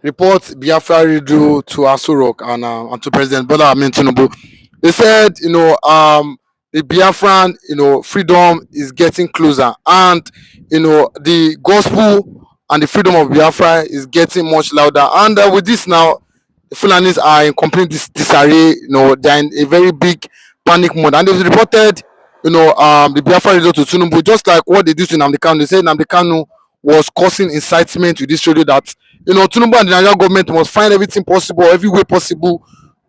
report Biafra radio to Asurok and to President Bola Ahmed Tinubu. They said, the Biafran, freedom is getting closer, and the gospel and the freedom of Biafra is getting much louder. And with this now, the Fulanis are in complete disarray. They're in a very big panic mode, and they've reported, the Biafra radio to Tinubu, just like what they did to Nnamdi Kanu. They said Nnamdi Kanu was causing incitement with this radio that Tinubu and the Nigerian government must find everything possible, every way possible,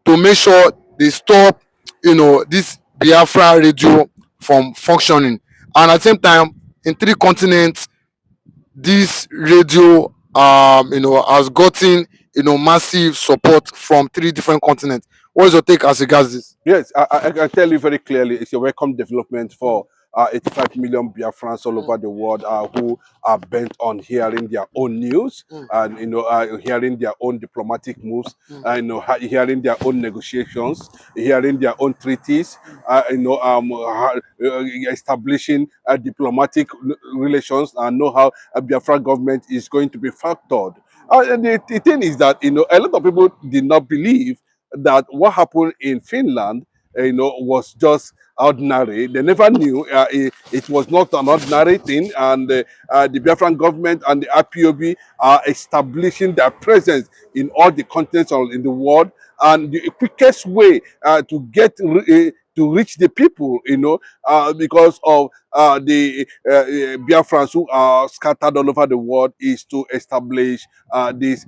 to make sure they stop, this Biafra radio from functioning. And at the same time, in three continents, this radio, has gotten, massive support from three different continents. What is your take as regards this? Yes, I can tell you very clearly it's a welcome development for 85 million Biafrans all over the world who are bent on hearing their own news and hearing their own diplomatic moves, hearing their own negotiations, hearing their own treaties, establishing diplomatic relations, and know how a Biafra government is going to be factored. And the thing is that a lot of people did not believe that what happened in Finland, was just ordinary. They never knew it was not an ordinary thing, and the Biafran government and the IPOB are establishing their presence in all the continents in the world. And the quickest way to get to reach the people, because of the Biafrans who are scattered all over the world, is to establish this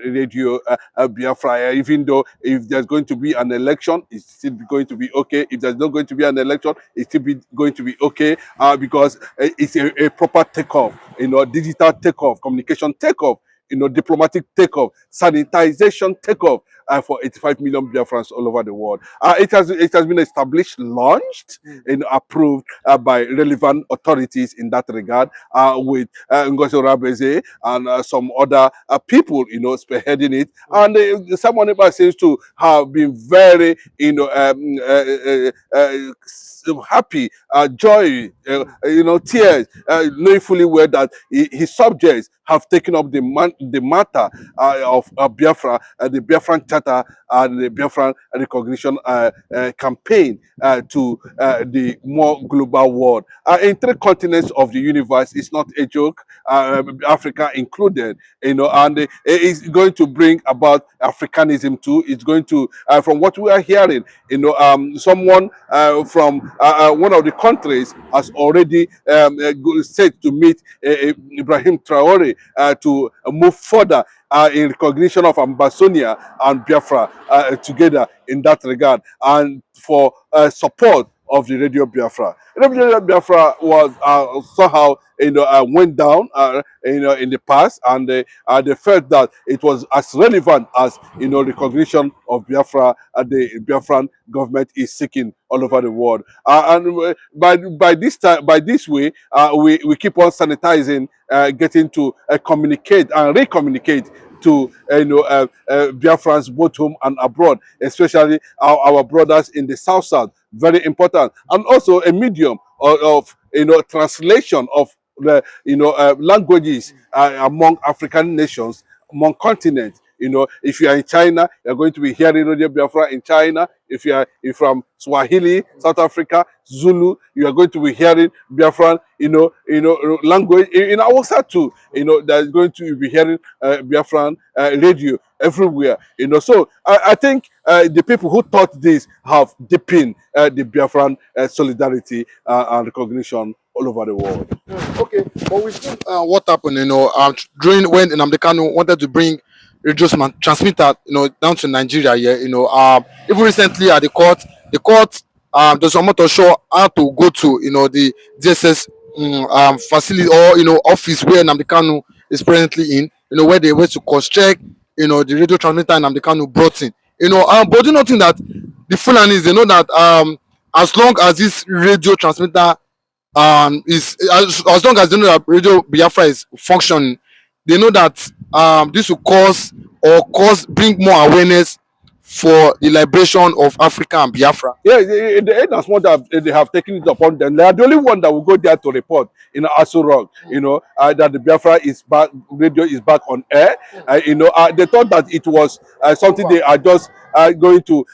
radio Biafra. Even though if there's going to be an election, it's still going to be okay. If there's not going to be an election, it's still going to be okay, because it's a proper takeoff, digital takeoff, communication takeoff, diplomatic takeoff, sanitization takeoff for 85 million Biafrans all over the world. It has been established, launched, and approved by relevant authorities in that regard, with Ngozi Rabeze and some other people, spearheading it. And someone seems to have been very, happy, joy, tears, knowing fully well that his subjects have taken up the matter of Biafra, the Biafran Charter, and the Biafran recognition campaign to the more global world. In three continents of the universe, it's not a joke, Africa included, and it's going to bring about Africanism too. It's going to, from what we are hearing, someone from one of the countries has already said to meet Ibrahim Traore to move further in recognition of Ambazonia and Biafra together in that regard, and for support of the Radio Biafra. Radio Biafra was somehow went down in the past, and they felt that it was as relevant as recognition of Biafra the Biafran government is seeking all over the world. And by this way, we keep on sanitizing, getting to communicate and recommunicate to Biafrans both home and abroad, especially our brothers in the South. Very important, and also a medium of translation of the languages among African nations, among continents. If you are in China, you're going to be hearing Radio Biafra in China. If you're from Swahili, South Africa, Zulu, you are going to be hearing Biafran, language in Hausa too. There's going to be hearing Biafran radio everywhere. So I think the people who thought this have deepened the Biafran solidarity and recognition all over the world. Okay, but we see what happened, during when Nnamdi Kanu wanted to bring radio transmitter, down to Nigeria. Yeah, even recently at the court, does not sure how to go to, the DSS facility, or office where Nnamdi Kanu is presently in, where they were to cross check, the radio transmitter Nnamdi Kanu brought in, but do you not think that the Fulanis, they know that as long as this radio transmitter is as long as they know that Radio Biafra is functioning, they know that this will bring more awareness for the liberation of Africa and Biafra? Yeah, the end as much as they have taken it upon them. They are the only one that will go there to report in Aso Rock, that the Biafra is back, radio is back on air. They thought that it was something they are just going to,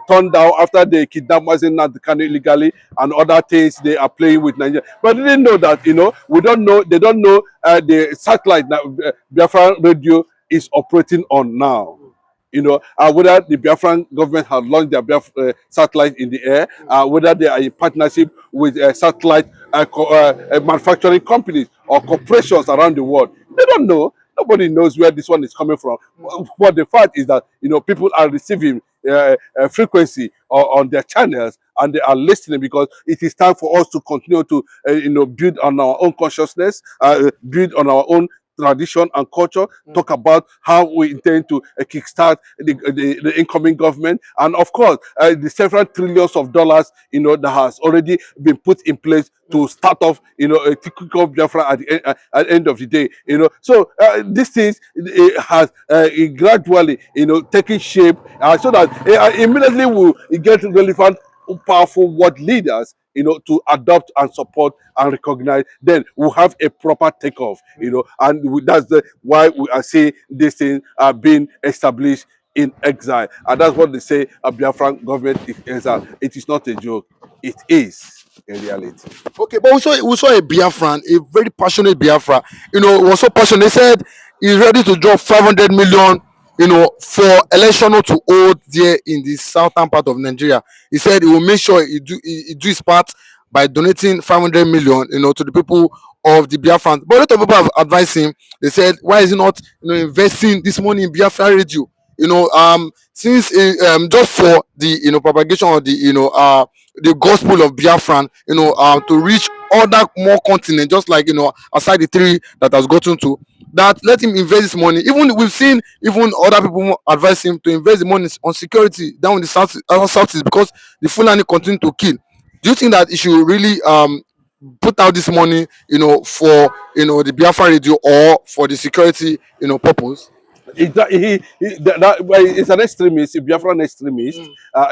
turn down after they kidnapped Mazen Kanu illegally and other things they are playing with Nigeria. But they didn't know that, we don't know, they don't know the satellite that Biafra radio is operating on now. Whether the Biafran government have launched their satellite in the air, whether they are in partnership with satellite manufacturing companies or corporations around the world. They don't know. Nobody knows where this one is coming from. But the fact is that people are receiving frequency on their channels and they are listening because it is time for us to continue to build on our own consciousness, build on our own tradition and culture, talk about how we intend to kickstart the incoming government, and of course, the several trillions of dollars, that has already been put in place to start off, a typical Biafra at the end of the day, So these things has gradually, taken shape, so that immediately we get relevant, powerful world leaders, to adopt and support and recognize, then we'll have a proper takeoff, and that's why we are seeing these things are being established in exile. And that's what they say a Biafran government is. It is not a joke. It is a reality. Okay, but we saw a Biafran, a very passionate Biafra. Was so passionate. They said he's ready to drop 500 million. For election to hold there in the southern part of Nigeria. He said he will make sure he do his part by donating 500 million. To the people of the Biafran. But a lot of people have advised him. They said, why is he not, investing this money in Biafra radio? Since just for the propagation of the gospel of Biafran, to reach other more continents, just like aside the three that has gotten to, that let him invest this money. Even we've seen even other people advise him to invest the money on security down in the southeast because the Fulani continue to kill. Do you think that he should really put out this money, for the Biafra radio or for the security, purpose? Well, it's an extremist, a Biafran extremist.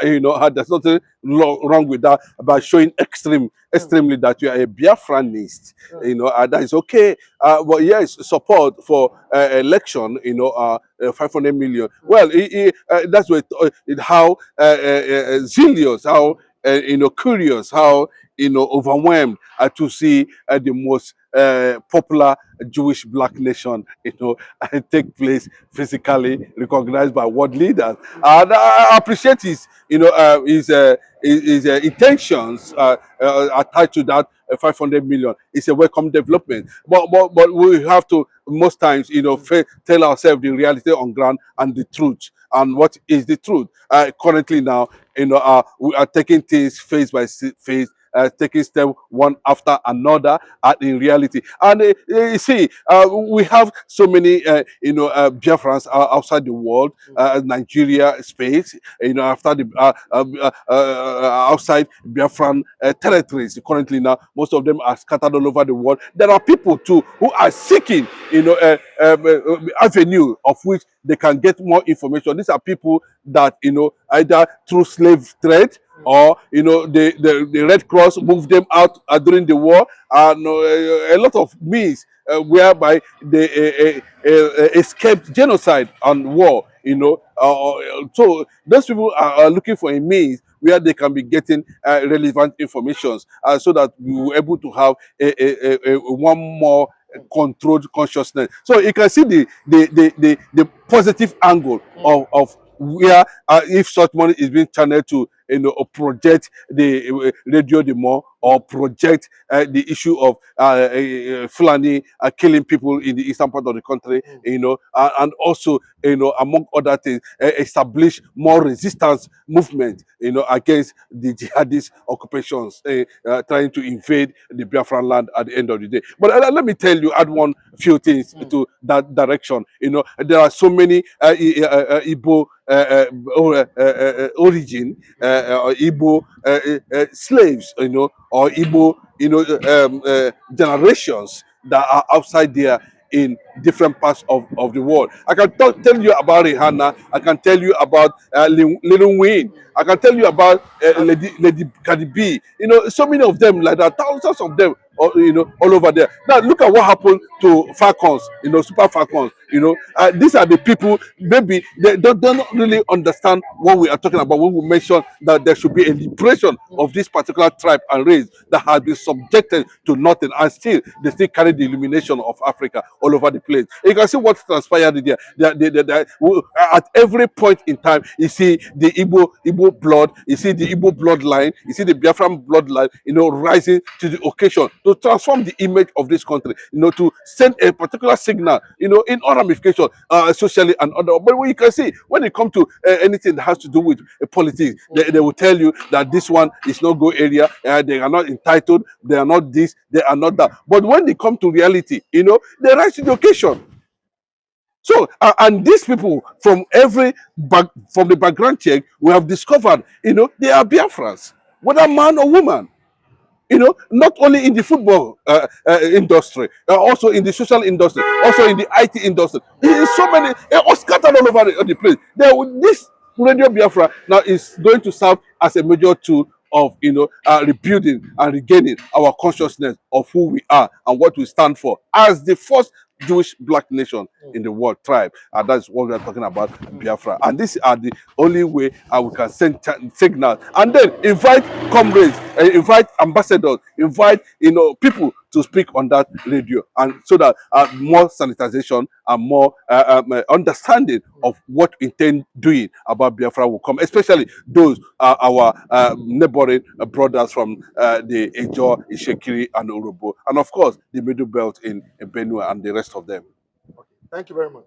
There's nothing wrong with that about showing extremely that you are a Biafranist. That is okay. But yes, support for election. 500 million. Well, that's what how zealous, how curious, how overwhelmed to see the most popular Jewish black nation, take place physically, recognized by world leaders. And I appreciate his intentions attached to that 500 million. It's a welcome development. But we have to most times, tell ourselves the reality on ground and the truth. And what is the truth? Currently now, we are taking things face by face, taking step one after another in reality. And you see, we have so many, Biafrans outside the world, Nigeria space, after the outside Biafran territories. Currently now, most of them are scattered all over the world. There are people too who are seeking, avenue of which they can get more information. These are people that, either through slave trade, or the Red Cross moved them out during the war, and a lot of means whereby they escaped genocide and war. So those people are looking for a means where they can be getting relevant information, so that we were able to have a one more controlled consciousness. So you can see the positive angle of where if such money is being channeled to project the radio the more, or project the issue of Fulani killing people in the eastern part of the country, and also among other things, establish more resistance movement against the jihadist occupations trying to invade the Biafran land at the end of the day. But let me tell you, add one few things to that direction. There are so many Igbo origin, or Igbo slaves, or Igbo, generations that are outside there in different parts of the world. I can tell you about Rihanna. I can tell you about Lil Wayne. I can tell you about Lady Cardi B. You know, so many of them like that, thousands of them, you know, all over there. Now look at what happened to Falcons. You know, Super Falcons. You know, these are the people. Maybe they don't really understand what we are talking about when we mention that there should be a liberation of this particular tribe and race that has been subjected to nothing, and still they still carry the illumination of Africa all over the place. You can see what transpired there. At every point in time, you see the Igbo blood, you see the Igbo bloodline, you see the Biafran bloodline, you know, rising to the occasion to transform the image of this country, you know, to send a particular signal, you know, in all ramifications, socially and other. But when you can see, when it comes to anything that has to do with politics, they will tell you that this one is no go area, they are not entitled, they are not this, they are not that. But when they come to reality, you know, they rise to the occasion. So, and these people from from the background check, we have discovered, you know, they are Biafrans, whether man or woman. You know, not only in the football industry, also in the social industry, also in the IT industry. There is so many, all scattered all over the place. This Radio Biafra now is going to serve as a major tool of, you know, rebuilding and regaining our consciousness of who we are and what we stand for as the first Jewish black nation in the world, tribe. And that's what we are talking about, Biafra. And these are the only way we can send signals and then invite comrades, invite ambassadors, invite, you know, people to speak on that radio, and so that more sanitization and more understanding of what we intend doing about Biafra will come, especially those our neighboring brothers from the Ejo, Ishekiri, and Urobo, and of course the Middle Belt in Benue and the rest of them. Thank you very much.